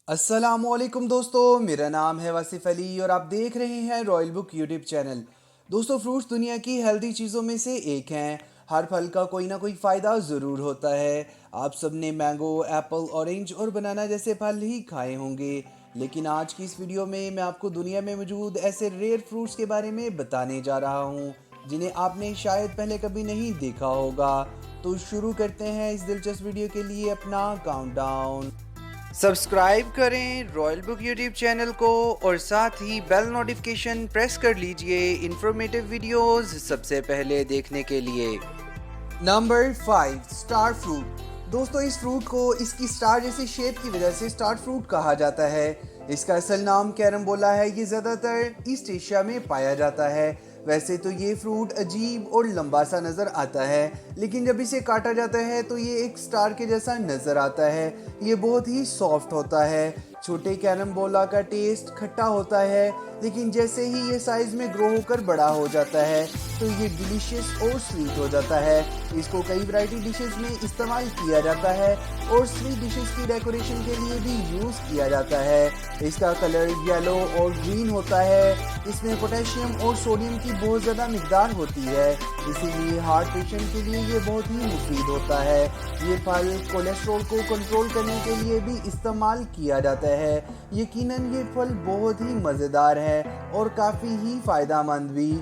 अस्सलामुअलैकुम दोस्तों, मेरा नाम है वासिफ अली और आप देख रहे हैं रॉयल बुक यूट्यूब चैनल। दोस्तों, फ्रूट्स दुनिया की हेल्दी चीज़ों में से एक हैं। हर फल का कोई ना कोई फ़ायदा ज़रूर होता है। आप सब ने मैंगो, एप्पल, ऑरेंज और बनाना जैसे फल ही खाए होंगे, लेकिन आज की इस वीडियो में मैं आपको दुनिया में मौजूद ऐसे रेयर फ्रूट्स के बारे में बताने जा रहा हूँ जिन्हें आपने शायद पहले कभी नहीं देखा होगा। तो शुरू करते हैं इस दिलचस्प वीडियो के लिए अपना काउंटडाउन। सब्सक्राइब करें रॉयल बुक यूट्यूब चैनल को और साथ ही बेल नोटिफिकेशन प्रेस कर लीजिए इंफॉर्मेटिव वीडियोस सबसे पहले देखने के लिए। Number 5, star fruit. दोस्तों, इस फ्रूट को इसकी स्टार जैसी शेप की वजह से स्टार फ्रूट कहा जाता है। इसका असल नाम कैरम्बोला है। ये ज़्यादातर ईस्ट एशिया में पाया जाता है। वैसे तो ये फ्रूट अजीब और लंबा सा नज़र आता है, लेकिन जब इसे काटा जाता है तो ये एक स्टार के जैसा नज़र आता है। ये बहुत ही सॉफ्ट होता है। छोटे कैरम्बोला का टेस्ट खट्टा होता है, लेकिन जैसे ही ये साइज़ में ग्रो होकर बड़ा हो जाता है तो ये डिलीशियस और स्वीट हो जाता है। इसको कई वैरायटी डिशेस में इस्तेमाल किया जाता है और स्वीट डिशेस की डेकोरेशन के लिए भी यूज़ किया जाता है। इसका कलर येलो और ग्रीन होता है। इसमें पोटेशियम और सोडियम की बहुत ज़्यादा मिकदार होती है, इसीलिए हार्ट पेशेंट के लिए ये बहुत ही मुफीद होता है। ये फल कोलेस्ट्रॉल को कंट्रोल करने के लिए भी इस्तेमाल किया जाता है। यकीनन ये फल बहुत ही मज़ेदार है और काफ़ी ही फ़ायदेमंद भी।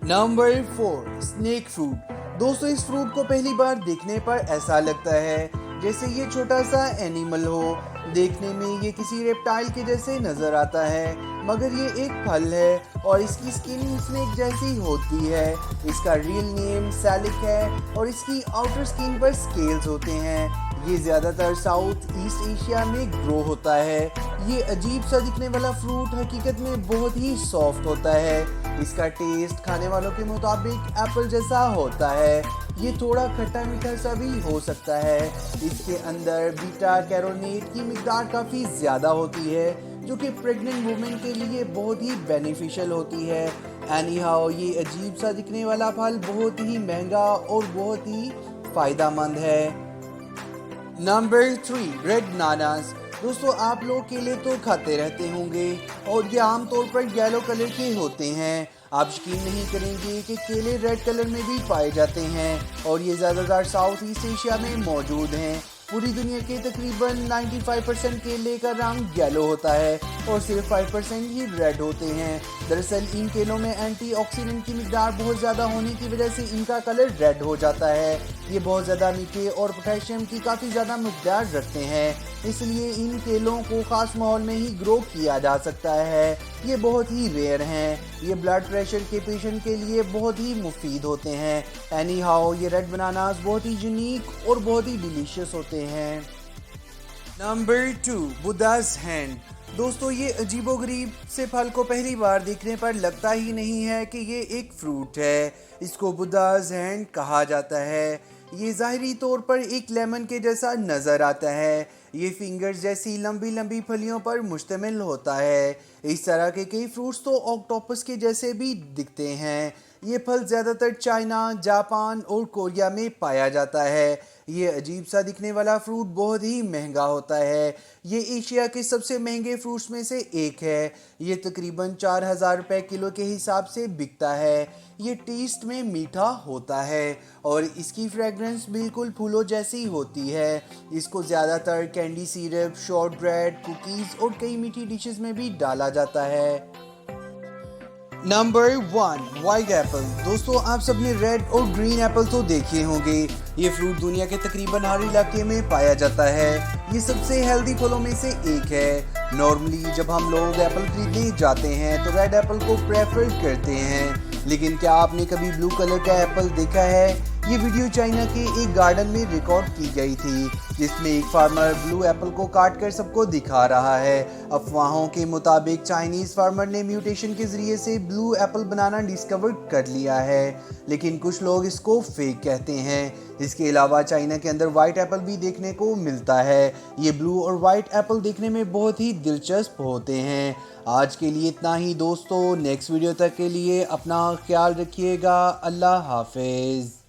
Number 4, snake fruit. दोस्तों, इस फ्रूट को पहली बार देखने पर ऐसा लगता है जैसे ये छोटा सा एनिमल हो। देखने में ये किसी रेप्टाइल के जैसे नज़र आता है, मगर ये एक फल है और इसकी स्किन स्नेक जैसी होती है। इसका रियल नेम सैलिक है और इसकी आउटर स्किन पर स्केल्स होते हैं। ये ज़्यादातर साउथ ईस्ट एशिया में ग्रो होता है। ये अजीब सा दिखने वाला फ्रूट हकीकत में बहुत ही सॉफ्ट होता है। इसका टेस्ट खाने वालों के मुताबिक एप्पल जैसा होता है। ये थोड़ा खट्टा मीठा सा भी हो सकता है। इसके अंदर बीटा कैरोटीन की मिकदार काफ़ी ज़्यादा होती है, जो कि प्रेग्नेंट वुमेन के लिए बहुत ही बेनिफिशियल होती है। एनीहाउ, ये अजीब सा दिखने वाला फल बहुत ही महंगा और बहुत ही फ़ायदेमंद है। नंबर 3, रेड नानास। दोस्तों, आप लोग केले तो खाते रहते होंगे और ये आमतौर पर येलो कलर के होते हैं। आप यकीन नहीं करेंगे कि केले रेड कलर में भी पाए जाते हैं और ये ज़्यादातर साउथ ईस्ट एशिया में मौजूद हैं। पूरी दुनिया के तकरीबन 95% केले का रंग येलो होता है और सिर्फ 5% ही रेड होते हैं। दरअसल इन केलों में एंटीऑक्सीडेंट की मिकदार बहुत ज़्यादा होने की वजह से इनका कलर रेड हो जाता है। ये बहुत ज़्यादा मीठे और पोटेशियम की काफ़ी ज़्यादा मिकदार रखते हैं, इसलिए इन केलों को ख़ास माहौल में ही ग्रो किया जा सकता है। ये बहुत ही रेयर हैं। ये ब्लड प्रेशर के पेशेंट के लिए बहुत ही मुफीद होते हैं। एनीहाउ, ये रेड बनानास बहुत ही यूनिक और बहुत ही डिलीशियस होते हैं। Number 2, Buddha's hand. दोस्तों, ये अजीबोगरीब से फल को पहली बार देखने पर लगता ही नहीं है कि ये एक फ्रूट है। इसको बुद्धा's हैंड कहा जाता है। ये ज़ाहिरी तौर पर एक लेमन के जैसा नज़र आता है। ये फिंगर्स जैसी लंबी लंबी फलियों पर मुश्तमिल होता है। इस तरह के कई फ्रूट्स तो ऑक्टोपस के जैसे भी दिखते हैं। ये फल ज़्यादातर चाइना, जापान और कोरिया में पाया जाता है। ये अजीब सा दिखने वाला फ्रूट बहुत ही महंगा होता है। ये एशिया के सबसे महंगे फ्रूट्स में से एक है। ये तकरीबन 4,000 रुपये किलो के हिसाब से बिकता है। ये टेस्ट में मीठा होता है और इसकी फ्रेगरेंस बिल्कुल फूलों जैसी होती है। इसको ज़्यादातर candy syrup, short bread, cookies और कई मीठी डिशेस में भी डाला जाता है। Number 1, white Apple. दोस्तों, आप सबने रेड और ग्रीन एप्पल तो देखे होंगे। ये फ्रूट दुनिया के तकरीबन हर इलाके में पाया जाता है। ये सबसे हेल्दी फलों में से एक है। नॉर्मली जब हम लोग एप्पल खरीदने जाते हैं तो रेड एप्पल को प्रेफर करते हैं, लेकिन क्या आपने कभी ब्लू कलर का एप्पल देखा है? ये वीडियो चाइना के एक गार्डन में रिकॉर्ड की गई थी, जिसमें एक फार्मर ब्लू एप्पल को काट कर सबको दिखा रहा है। अफवाहों के मुताबिक चाइनीज़ फार्मर ने म्यूटेशन के ज़रिए से ब्लू एप्पल बनाना डिस्कवर कर लिया है, लेकिन कुछ लोग इसको फेक कहते हैं। इसके अलावा चाइना के अंदर वाइट एप्पल भी देखने को मिलता है। ये ब्लू और वाइट एप्पल देखने में बहुत ही दिलचस्प होते हैं। आज के लिए इतना ही दोस्तों। नेक्स्ट वीडियो तक के लिए अपना ख्याल रखिएगा। अल्लाह हाफिज़।